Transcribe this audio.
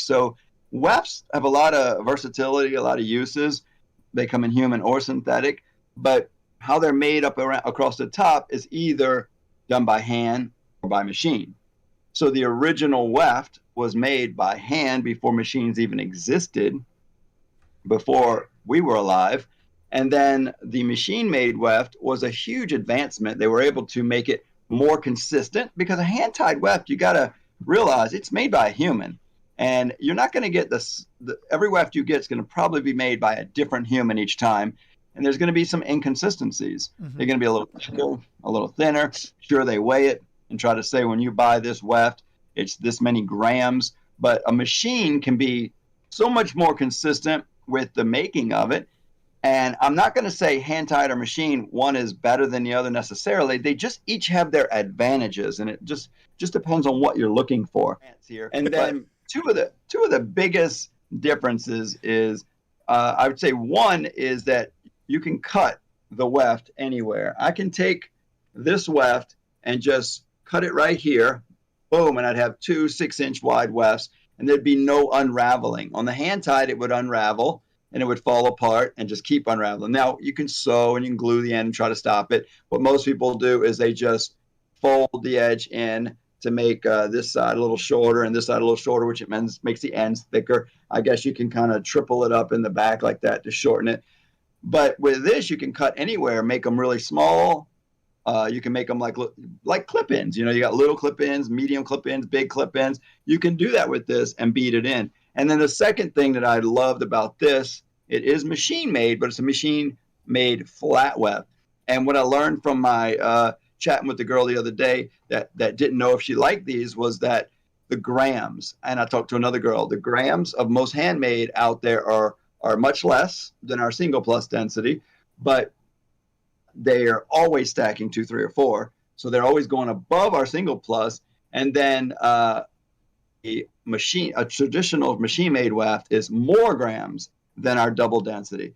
So wefts have a lot of versatility, a lot of uses. They come in human or synthetic, but how they're made up around, across the top is either done by hand or by machine. So the original weft was made by hand before machines even existed, before we were alive. And then the machine made weft was a huge advancement. They were able to make it more consistent because a hand tied weft, you got to realize it's made by a human. And you're not going to get this, every weft you get is going to probably be made by a different human each time. And there's going to be some inconsistencies. Mm-hmm. They're going to be a little thicker, a little thinner. Sure, they weigh it and try to say when you buy this weft, it's this many grams. But a machine can be so much more consistent with the making of it. And I'm not going to say hand tied or machine, one is better than the other necessarily. They just each have their advantages, and it just depends on what you're looking for here. And then two of the biggest differences is I would say one is that you can cut the weft anywhere. I can take this weft and just cut it right here, boom, and I'd have two 6-inch wide wefts, and there'd be no unraveling. On the hand tied, it would unravel and it would fall apart and just keep unraveling. Now, you can sew and you can glue the end and try to stop it. What most people do is they just fold the edge in to make this side a little shorter and this side a little shorter, which makes the ends thicker. I guess you can kind of triple it up in the back like that to shorten it. But with this, you can cut anywhere, make them really small. You can make them like clip-ins. You know, you got little clip-ins, medium clip-ins, big clip-ins. You can do that with this and beat it in. And then the second thing that I loved about this, it is machine made, but it's a machine made flat weft. And what I learned from my chatting with the girl the other day that didn't know if she liked these was that the grams, and I talked to another girl, the grams of most handmade out there are much less than our single plus density, but they are always stacking 2, 3, or 4. So they're always going above our single plus. And then a traditional machine made weft is more grams than our double density.